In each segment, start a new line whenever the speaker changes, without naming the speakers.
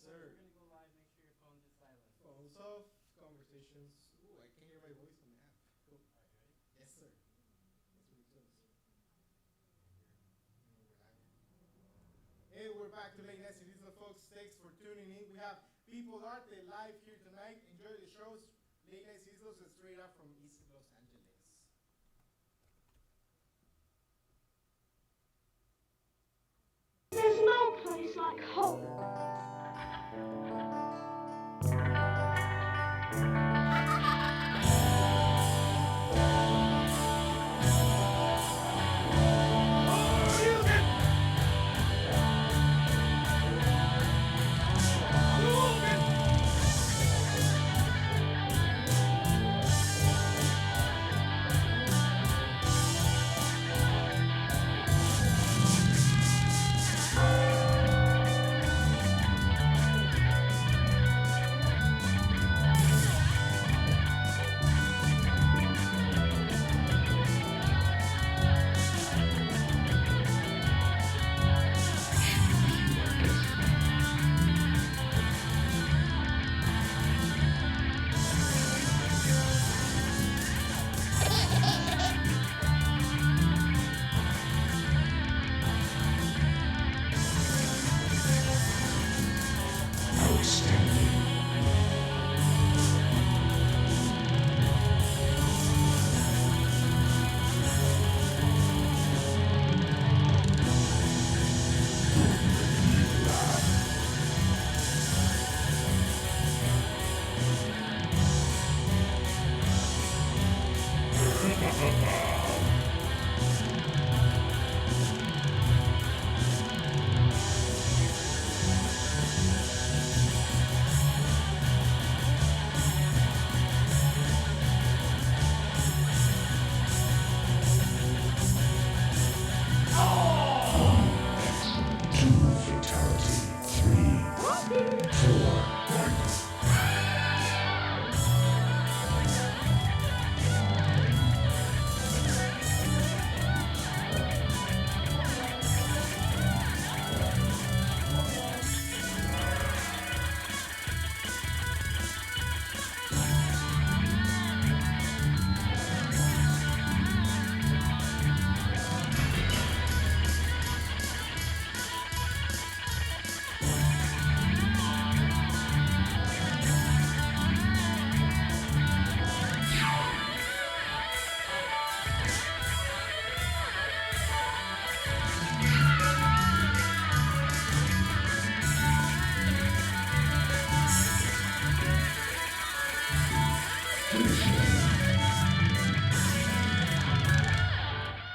sir.
We're gonna go live. Make sure your phone is silent.
Phones off, conversations. Ooh, I can hear my voice on the app. Cool.
Alright, ready?
Yes, sir. That's what it says. Hey, we're back to Late Night Cities, folks. Thanks for tuning in. We have People Arte live here tonight. Enjoy the shows. Late Night Cities is straight up from East Los Angeles.
There's no place like home.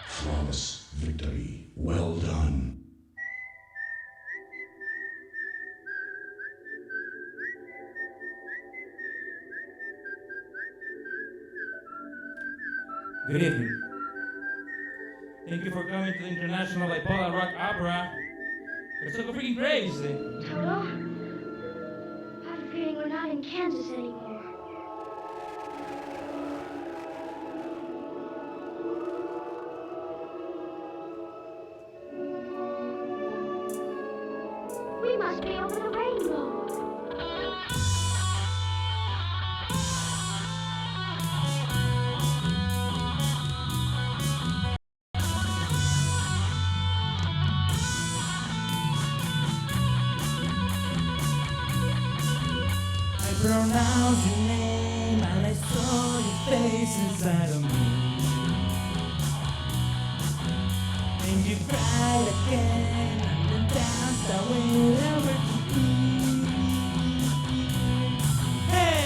Flawless victory. Well done.
Good evening. Thank you for coming to the International Bipolar Rock Opera. Let's go freaking crazy.
Toto, I have a feeling we're not in Kansas anymore. We must be over the rainbow.
I pronounced your name and I saw your face inside of me. And you cried again and then danced away wherever to be. Hey!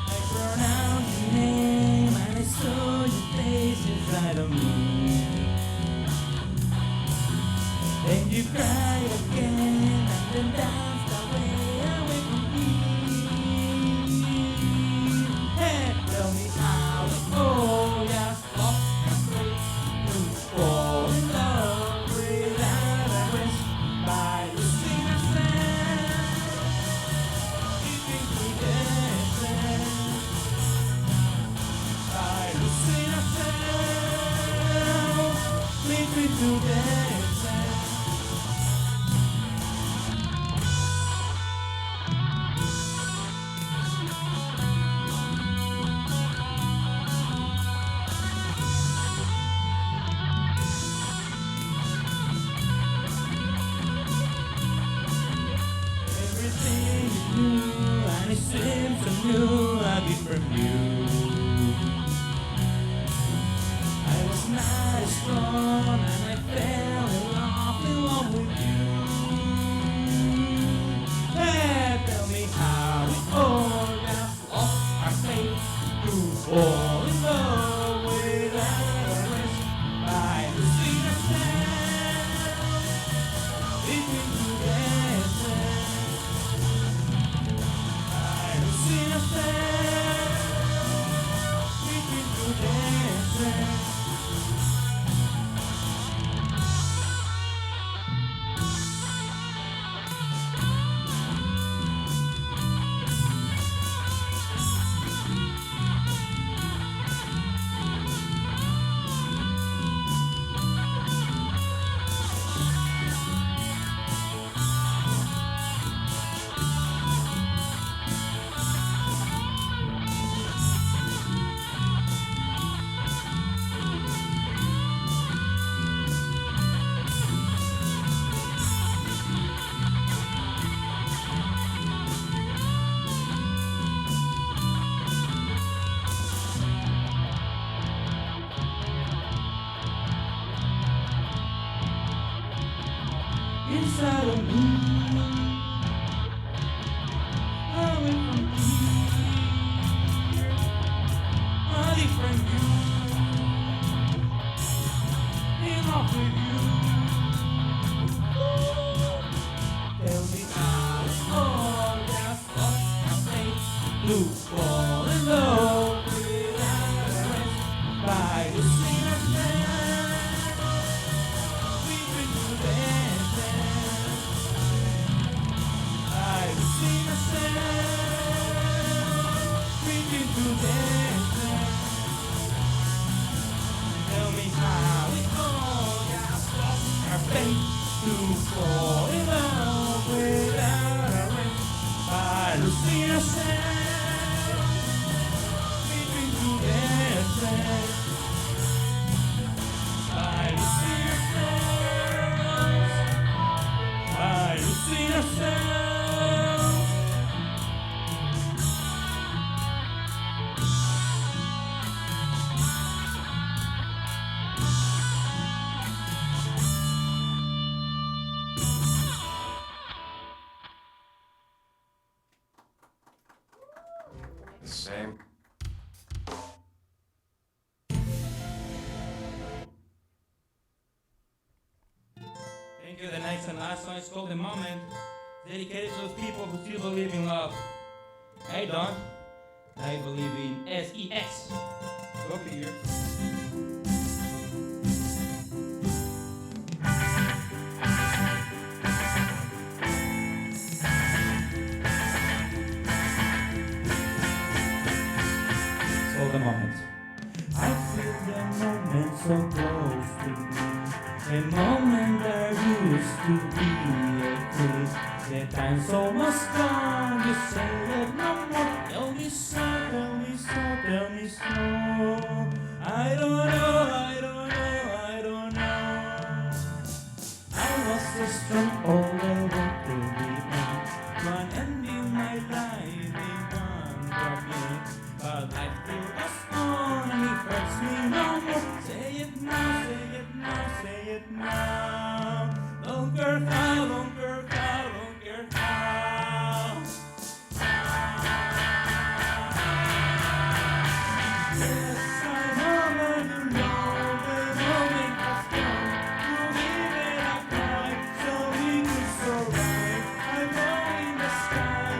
I pronounced your name and I saw your face inside of me. And you cried again and then danced away from me. Hey, tell me how, oh yeah. Everything is new, and it seems so new, a different view. I was not strong, and I fell in love with you. Hey, tell me how we all got lost our faith to fall in love without a risk by the sweet sand between two dances. By the sweet sand between two dances. Inside of me, away from you, a different view, in love with you. Tell me how it's all just lost my faith to fall in love without a rest by the sinner's hand. We've been through that. I see myself reaching to dance. Tell me how it all got lost our faith to fall in love without a rest by losing ourselves reaching to dance. By losing ourselves, by losing ourselves.
The same.
Thank you. The next and last song is called The Moment. Dedicated to those people who still believe in love. I don't. I believe in SEX. Go figure. So the moment. I feel the moment so close to me. A moment that used to be a kiss. The time so much gone. You say it no more. Tell me so, tell me so, tell me so. I don't know, I don't know, I don't know. I was so strong all the way to the end. One end in my life in one drop. But I feel the storm and it hurts me no more. Say it now, say it now, say it now. Don't care how, don't care how, don't care how. Yes, I know that you know the moment has come. You give it a try, so we can survive. I know in the sky,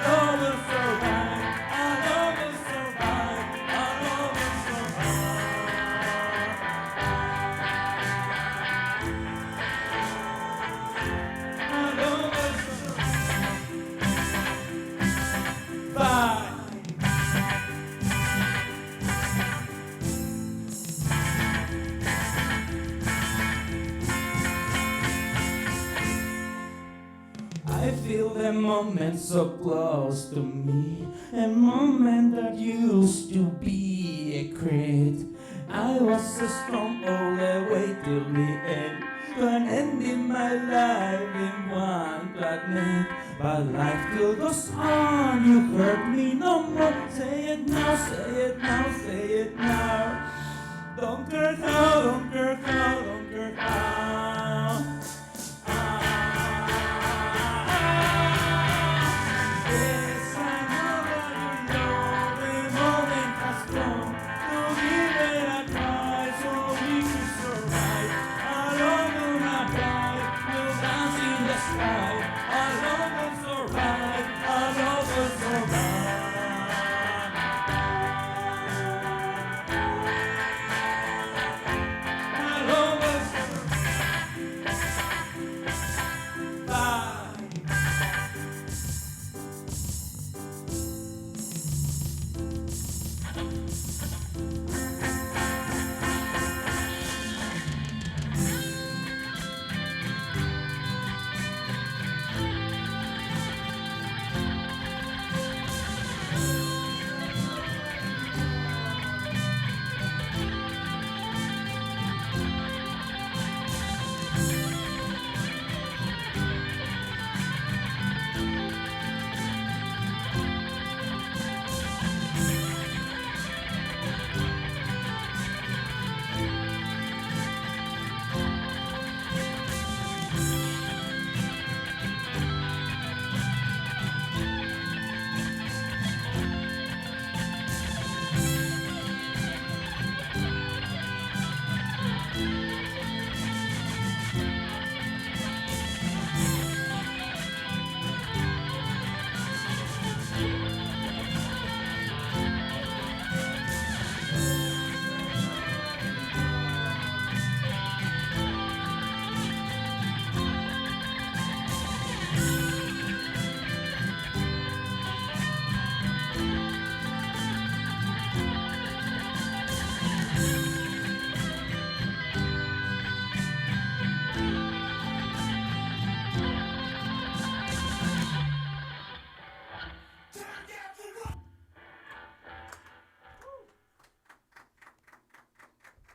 I will survive. I will survive. I will survive. Bye. I feel the moment so close to me, a moment that used to be a creed. I was so strong all the way till the end. to an end in my life in one flat night. But life still goes on. You hurt me no more. Say it now, say it now, say it now. Don't care how, don't care how, don't care how. Yes, I know that the moment has come to give it a try, so we can survive. Alone will not die, we'll dance in the sky. Alone will survive, alone will survive. Alone will survive.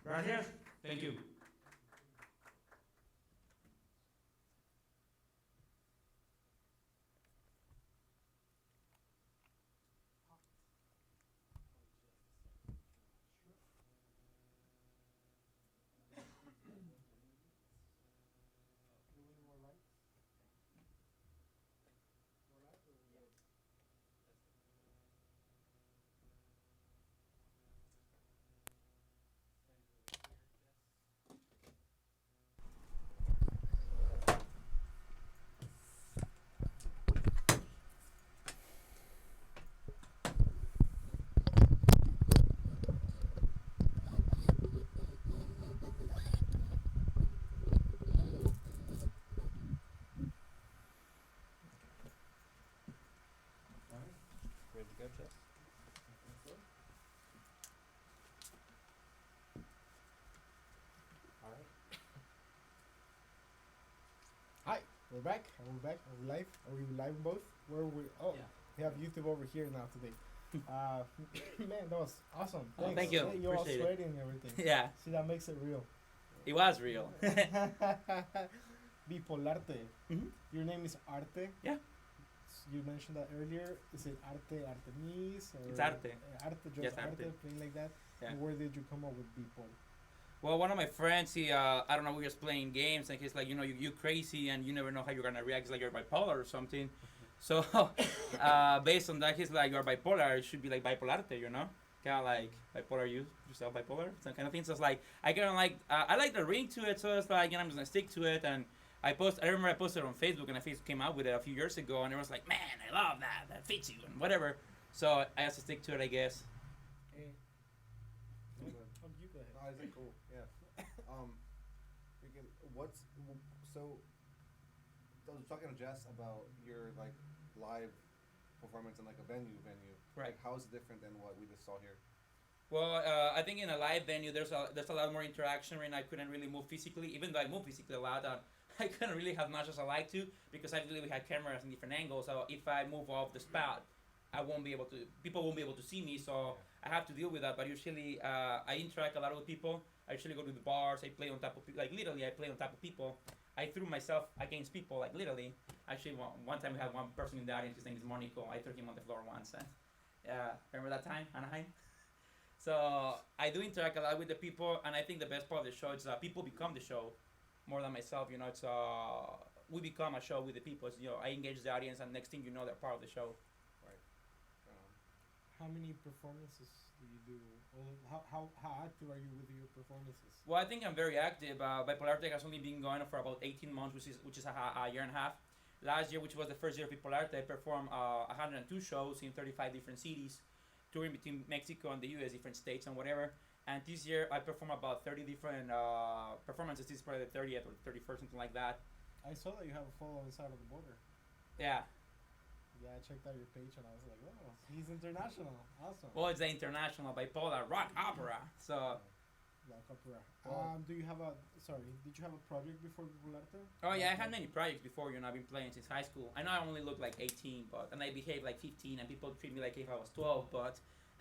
Gracias. Thank you. Ready to go, Chess?
All right. Hi, we're back. Are we back? Are we live? Are we live both? Where are we? Oh,
Yeah.
we have YouTube over here now today. Man, that was awesome.
Oh,
Thanks.
thank you.
Hey, you're all
Appreciate it.
sweaty and everything.
Yeah,
See, that makes it real.
it was real.
Bipolarte.
Mhm.
Your name is Arte.
Yeah.
You mentioned that earlier. Is it Arte Artemis? Or
It's Arte.
Arte, just
Yes,
Arte,
Arte.
plain like that.
Yeah.
And where did you come up with Bipol?
Well, one of my friends, he, I don't know, we were just playing games, and he's like, you know, you crazy, and you never know how you're gonna react. It's like you're bipolar or something. So, based on that, he's like, you're bipolar. It should be like bipolarte, you know, kind of like bipolar. Yourself bipolar, some kind of thing. So it's like I kind of like, I like the ring to it. So it's like, you know, I'm just gonna stick to it. And I remember I posted on Facebook, and I came out with it a few years ago, and it was like, man, I love that. That fits you and whatever. So I have to stick to it, I guess.
Hey.
Okay.
Oh, you go ahead.
No, I think cool. Yeah. Freaking, so? I was talking to Jess about your like live performance in like a venue.
Right.
Like, how is it different than what we just saw here?
Well, I think in a live venue, there's a lot more interaction, and I couldn't really move physically, even though I move physically a lot. I couldn't really have much as I like to because I believe we had cameras in different angles. So if I move off the spot, people won't be able to see me. So I have to deal with that. But usually, I interact a lot with people. I usually go to the bars. I play on top of like literally. I play on top of people. I threw myself against people like literally. Actually, one time we had one person in the audience. His name is Monico. I threw him on the floor once. And, remember that time, Anaheim? So I do interact a lot with the people, and I think the best part of the show is people become the show more than myself. You know, it's we become a show with the people. It's, you know, I engage the audience, and next thing you know, they're part of the show.
How many performances do you do? Or how active are you with your performances?
Well, I think I'm very active. Bipolarte has only been going for about 18 months, which is a year and a half. Last year, which was the first year of Bipolarte, I performed 102 shows in 35 different cities, touring between Mexico and the U.S., different states and whatever. And this year, I performed about 30 different performances. This is probably the 30th or 31st, something like that.
I saw that you have a follow inside of the border.
Yeah.
Yeah, I checked out your page and I was like, oh, he's international. Awesome.
Well, it's the International Bipolar Rock Opera. So.
Rock opera.
Well,
Did you have a project before Bipolarte?
Oh yeah, I had many projects before. You know, I've been playing since high school. I know I only look like 18, and I behave like 15, and people treat me like if I was 12. But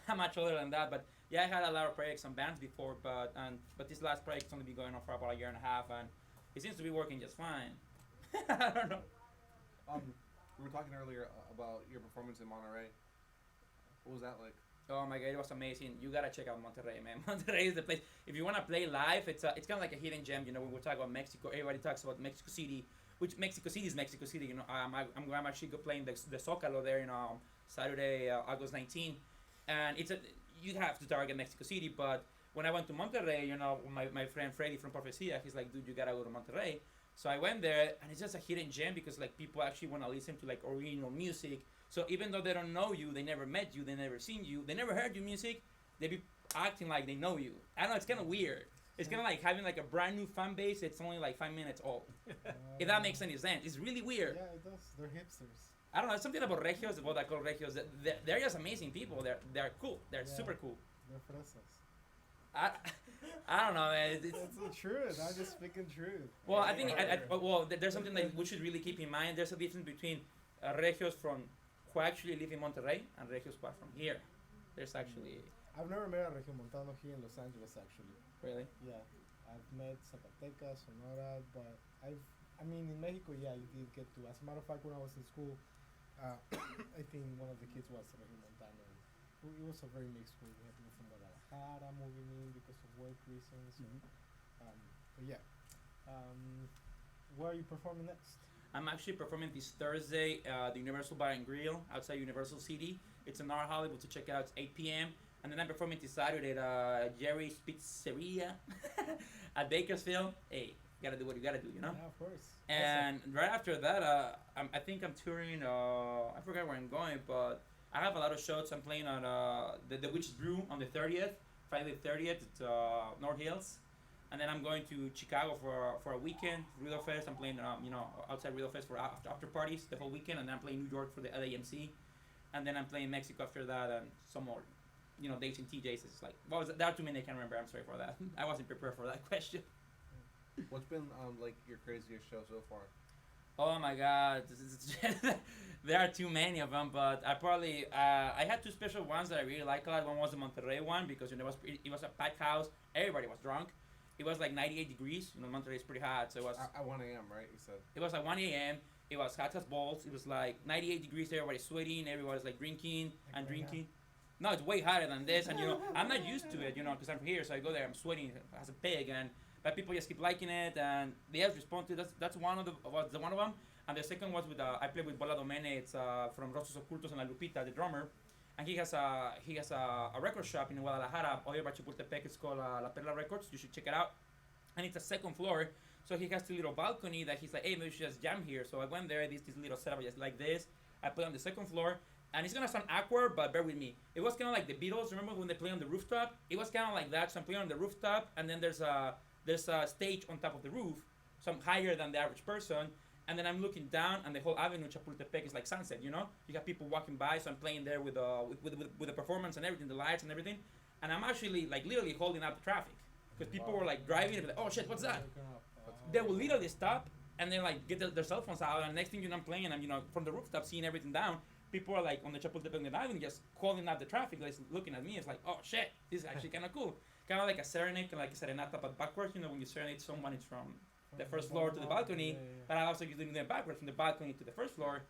I'm much older than that. But yeah, I had a lot of projects and bands before. But this last project's only been going on for about a year and a half, and it seems to be working just fine. I don't know.
We were talking earlier about your performance in Monterrey. What was that like?
Oh my god, it was amazing. You gotta check out Monterrey, man. Monterrey is the place. If you wanna play live, it's kind of like a hidden gem. You know, when we talk about Mexico, everybody talks about Mexico City, which Mexico City is Mexico City. You know, I'm actually playing the Zócalo there, you know, Saturday, August 19, and you have to target Mexico City. But when I went to Monterrey, you know, my friend Freddy from Profecia, he's like, dude, you gotta go to Monterrey. So I went there, and it's just a hidden gem because like people actually want to listen to like original music. So even though they don't know you, they never met you, they never seen you, they never heard your music, they be acting like they know you. I don't know, it's kind of weird. It's kind of like having like a brand new fan base. It's only like 5 minutes old. If that makes any sense, it's really weird.
Yeah, it does. They're hipsters.
I don't know. Something about Regios, what I call Regios. They're just amazing people. They're cool. They're super cool.
They're fresas.
I don't know, man.
It's the truth. I'm just speaking truth.
Well, I think there's something that we should really keep in mind. There's a difference between Regios from who actually live in Monterrey and Regios who are from here. There's actually.
I've never met a Regiomontano here in Los Angeles, actually.
Really?
Yeah, I've met Zacatecas, Sonora, but I mean, in Mexico, yeah, you did get to. As a matter of fact, when I was in school, I think one of the kids was Regiomontano. It was a very mixed school. We had people from Guadalajara moving in because of work reasons.
Mm-hmm.
But yeah, where are you performing next?
I'm actually performing this Thursday, the Universal Bar and Grill outside Universal City. It's in North Hollywood to check out. It's 8 p.m. And then I'm performing this Saturday at Jerry's Pizzeria at Bakersfield. Hey, you gotta do what you gotta do, you know?
Yeah, of course.
And right after that, I think I'm touring. I forgot where I'm going, but I have a lot of shows. I'm playing on the Witch's Brew on the 30th, Friday the 30th at North Hills. And then I'm going to Chicago for a weekend, Riddle Fest. I'm playing, outside Riddle Fest for after parties the whole weekend. And then I'm playing New York for the LAMC. And then I'm playing Mexico after that and some more, dates in TJ's. It's like, there are too many I can't remember. I'm sorry for that. I wasn't prepared for that question.
What's been like your craziest show so far?
Oh my God, there are too many of them. But I had two special ones that I really like a lot. One was the Monterrey one because it was a packed house. Everybody was drunk. It was like 98 degrees. Monterrey is pretty hot, so it was.
At 1 a.m., right? You said.
It was like 1 a.m. It was hot as balls. It was like 98 degrees. Everybody's sweating. Everybody's like drinking and drinking. No, it's way hotter than this, and I'm not used to it, because I'm from here, so I go there, I'm sweating as a pig, but people just keep liking it, and they just respond to it. That's one of them, and the second was with I played with Bola Domene. It's from Rostros Ocultos and La Lupita, the drummer, and he has a record shop in Guadalajara, over by Chapultepec. It's called La Perla Records. You should check it out, and it's a second floor, so he has this little balcony that he's like, hey, maybe we should just jam here. So I went there. This little setup just like this. I played on the second floor. And it's gonna sound awkward, but bear with me. It was kind of like the Beatles. Remember when they play on the rooftop? It was kind of like that. So I'm playing on the rooftop, and then there's a stage on top of the roof, so I'm higher than the average person. And then I'm looking down, and the whole avenue Chapultepec is like sunset. You have people walking by, so I'm playing there with the performance and everything, the lights and everything. And I'm actually like literally holding up the traffic because people were like driving and be like, oh shit, what's that? They will literally stop and then like get their cell phones out, and next thing I'm playing, and I'm from the rooftop seeing everything down. People are like on the Chapultepec Avenue just calling out the traffic, like looking at me. It's like, oh shit, this is actually kind of cool. kind of like a serenade, kind of like a serenata, but backwards. You know, when you serenade someone, it's from the first floor to the balcony. But I also you're doing it backwards from the balcony to the first floor.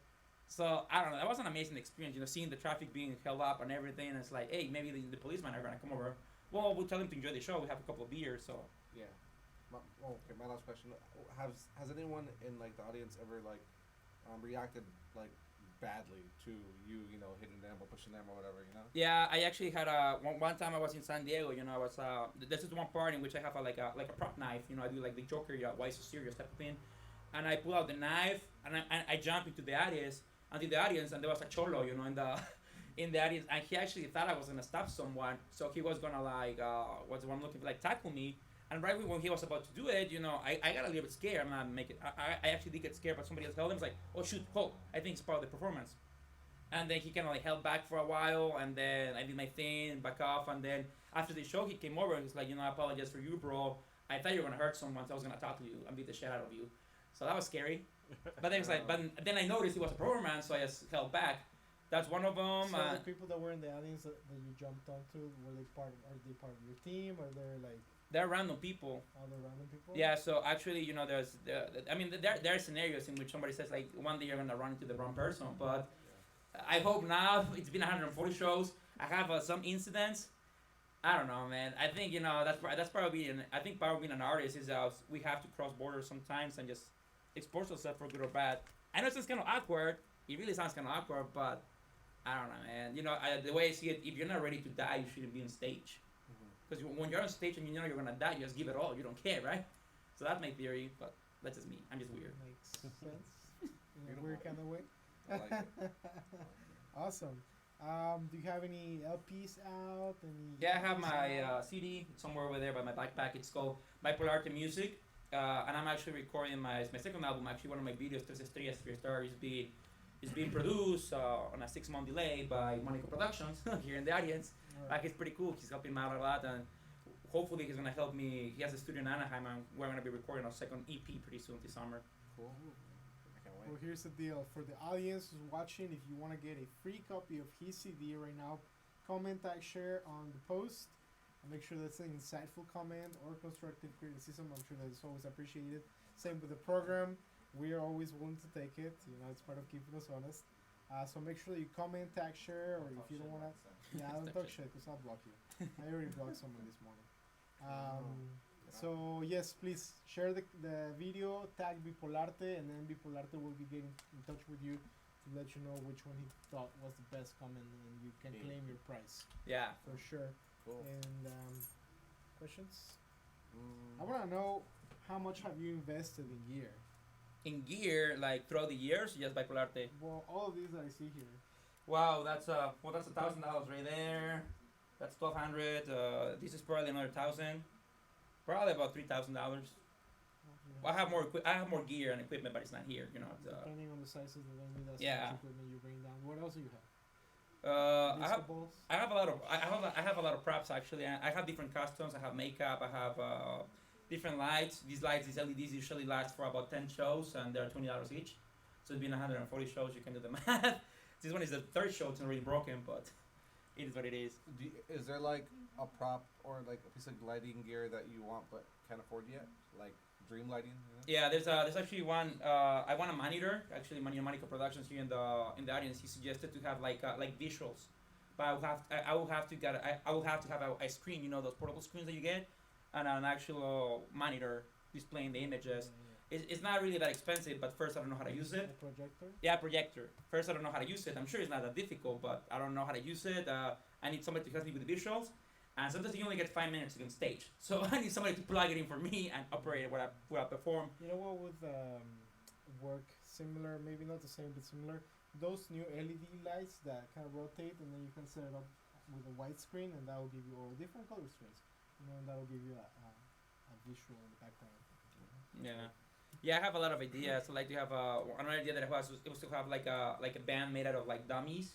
So I don't know. That was an amazing experience. You know, seeing the traffic being held up and everything. And it's like, hey, maybe the policemen are gonna come over. Well, we'll tell them to enjoy the show. We have a couple of beers, so.
Yeah. Okay, my last question: Has anyone in like the audience ever like reacted like badly to you, you know, hitting them or pushing them or whatever, you know?
Yeah, I actually had one time I was in San Diego. You know, I was this is one part in which I have like a prop knife. You know, I do like the Joker, why so serious type of thing, and I pull out the knife and I jump into the audience, and there was a cholo, you know, in the in the audience, and he actually thought I was gonna stab someone, so he was gonna like what's the one looking for, like tackle me. And right when he was about to do it, you know, I got a little bit scared. I'm not making. I actually did get scared, but somebody else held him. It's like, oh shoot, hold! I think it's part of the performance. And then he kind of like held back for a while, and then I did my thing, back off, and then after the show, he came over and he's like, you know, I apologize for you, bro. I thought you were gonna hurt someone, so I was gonna talk to you and beat the shit out of you. So that was scary. But then it's like, but then I noticed he was a performance, so I just held back. That's one of them.
So the people that were in the audience that you jumped onto, are they part of your team, or they're like?
They're random people.
Other random people?
Yeah, so actually, you know, there are scenarios in which somebody says, like, one day you're going to run into the wrong person, but I hope not. It's been 140 shows. I have some incidents. I don't know, man. I think, you know, that's probably, I think part of being an artist is we have to cross borders sometimes and just expose ourselves for good or bad. I know it sounds kind of awkward. It really sounds kind of awkward, but I don't know, man. You know, the way I see it, if you're not ready to die, you shouldn't be on stage. Because when you're on stage and you know you're gonna die, you just give it all. You don't care, right? So that's my theory, but that's just me. I'm just weird.
Makes sense. In a weird kind of way.
I like it.
Awesome. Do you have any LPs out?
Yeah, I have my CD somewhere over there by my backpack. It's called Bipolar Arte Music, and I'm actually recording my second album. Actually, one of my videos, Tres Estrellas, 3 Stars, is being produced on a 6-month delay by Monaco Productions here in the audience. Like, it's pretty cool. He's helping me out a lot, and hopefully he's gonna help me. He has a studio in Anaheim, and we're gonna be recording our second EP pretty soon this summer.
Cool. I can't wait.
Well, here's the deal. For the audience who's watching, if you want to get a free copy of his CD right now, comment, tag, share on the post. And make sure that's an insightful comment or constructive criticism. I'm sure that it's always appreciated. Same with the program. We are always willing to take it. You know, it's part of keeping us honest. So make sure that you comment, tag, share, or if you don't want to, yeah, don't talk shit, because I'll block you. I already blocked someone this morning. So yes, please share the video, tag Bipolarte, and then Bipolarte will be getting in touch with you to let you know which one he thought was the best comment, and you can claim your prize.
Yeah,
for sure.
Cool.
And questions? I want to know, how much have you invested in gear?
in gear, like throughout the years, just Bipolar Arte.
Well, all of these that I see here.
Wow, that's $1,000 right there. That's $1,200. This is probably another $1,000. Probably about $3,000. I have more gear and equipment, but it's not here. You know.
Depending on the sizes of the venue, that's
yeah.
how much equipment you bring down. What else do you have?
I have a lot of props actually. I have different costumes. I have makeup. I have different lights. These LEDs usually last for about 10 shows, and they're $20 each. So it's been 140 shows. You can do the math. This one is the third show. It's already broken, but it is what it is.
Is there like a prop or like a piece of lighting gear that you want but can't afford yet? Like dream lighting? You know?
Yeah, there's actually one. I want a monitor. Actually, Monaco Productions here in the audience. He suggested to have like visuals, but I will have to have a screen. You know, those portable screens that you get, and an actual monitor displaying the images. It's not really that expensive, but first I don't know how to use it.
A projector?
Yeah, projector. First I don't know how to use it. I'm sure it's not that difficult, but I don't know how to use it. I need somebody to help me with the visuals. And sometimes you only get 5 minutes on stage. So I need somebody to plug it in for me and operate it where I perform.
You know what would work similar, maybe not the same, but similar? Those new LED lights that kind of rotate, and then you can set it up with a white screen, and that will give you, or different color screens. You know, and that will give you a visual in the background.
Yeah. Yeah, I have a lot of ideas. I like to have another idea that I was to have like a band made out of like dummies,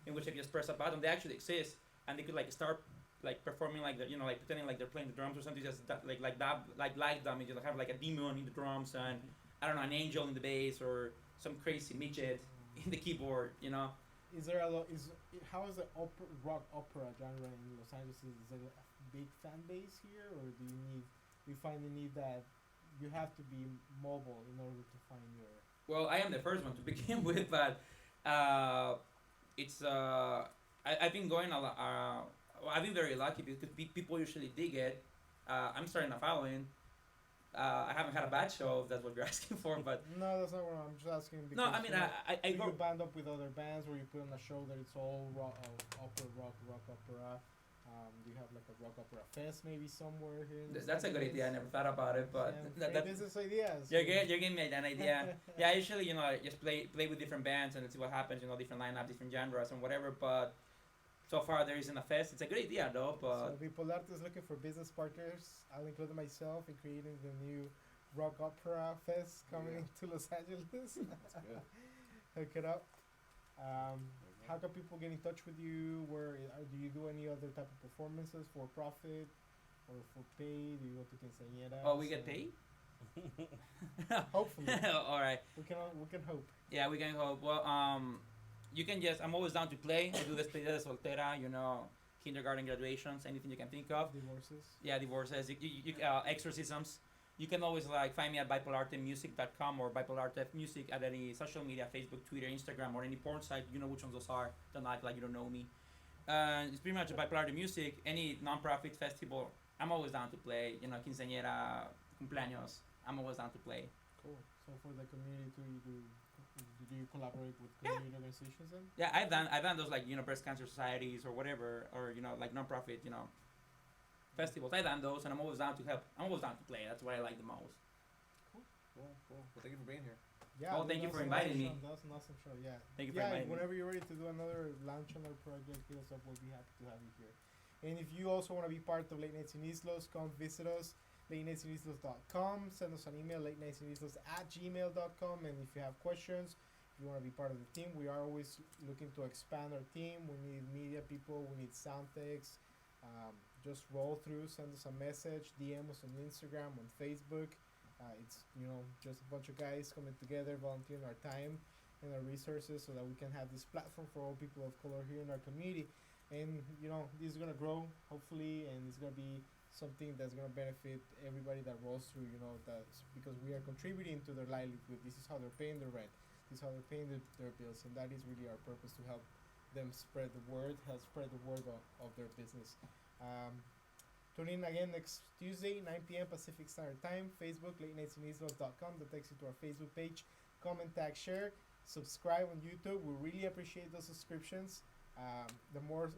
in which if you just press a button, they actually exist, and they could like start like performing like the, you know, like pretending like they're playing the drums or something, just like live dummies. You have like a demon in the drums and I don't know, an angel in the bass or some crazy midget in the keyboard, you know.
is there a lot? How is the rock opera genre in Los Angeles? Is there a big fan base here, or do you find the need that you have to be mobile in order to find your?
Well, I am the first one to begin with, but it's I've been going a lot. Well, I've been very lucky because people usually dig it. I'm starting a following. I haven't had a bad show, if that's what you're asking for, but
No, that's not what I'm just asking. Because,
no, I mean,
you know,
I
do
go.
you band up with other bands, or you put on a show that it's all rock opera? Do you have like a rock opera fest maybe somewhere here? In Los
That's a good
Angeles?
idea. I never thought about it, but
Yeah,
that
business ideas.
you're giving me an idea. Yeah, I usually just play with different bands and see what happens. Different lineup, different genres and whatever. But so far there isn't a fest. It's a good idea though. But
So Bipolarte is looking for business partners. I'll include myself in creating the new rock opera fest coming
Yeah.
to Los Angeles.
That's good.
Hook it up. How can people get in touch with you? Do you do any other type of performances for profit or for pay? Do you go to quinceañeras?
oh, we get paid.
Hopefully,
All right.
we can hope.
Yeah, we can hope. Well, you can just. I'm always down to play. I do despedida de soltera. Kindergarten graduations, anything you can think of.
Divorces.
Yeah, divorces, exorcisms. You can always find me at bipolartemusic.com or bipolartemusic at any social media, Facebook, Twitter, Instagram, or any porn site. You know which ones those are. Don't act like you don't know me. It's pretty much a Bipolar Arte Music. Any non-profit festival, I'm always down to play. Quinceañera, cumpleaños, I'm always down to play.
Cool. So for the community too, do you collaborate with community organizations then?
Yeah, I've done those breast cancer societies or whatever, or non-profit festivals. I've done those, and I'm always down to help. I'm always down to play. That's what I like the most.
Cool. Well, thank you for being here.
Yeah.
Oh, thank you for inviting me.
That was an awesome show. Yeah.
Thank you for
Yeah.
inviting me.
Whenever you're ready to do launch another project, hit us up. We'll be happy to have you here. And if you also want to be part of Late Nights in Islos, come visit us. LateNightsInIslos.com. Send us an email, latenightsinIslos@gmail.com. And if you have questions, if you want to be part of the team, we are always looking to expand our team. We need media people. We need sound techs. Just roll through, send us a message, DM us on Instagram, on Facebook. It's just a bunch of guys coming together, volunteering our time and our resources so that we can have this platform for all people of color here in our community. And this is gonna grow hopefully, and it's gonna be something that's gonna benefit everybody that rolls through. That's because we are contributing to their livelihood. This is how they're paying their rent. This is how they're paying their bills, and that is really our purpose, to help them spread the word, help spread the word of their business. Tune in again next Tuesday, 9 p.m. Pacific Standard Time. Facebook, latenightsinIslos.com. That takes you to our Facebook page. Comment, tag, share, subscribe on YouTube. We really appreciate those subscriptions. The more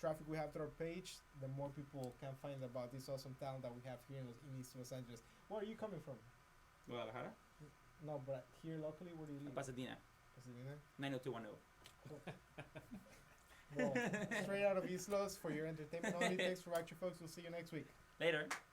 traffic we have to our page, the more people can find about this awesome talent that we have here in East Los Angeles. Where are you coming from?
Guadalajara?
No, but here locally, where do you live?
Pasadena,
Pasadena?
90210.
Well, straight out of Islos for your entertainment only. Thanks for watching, folks. We'll see you next week.
Later.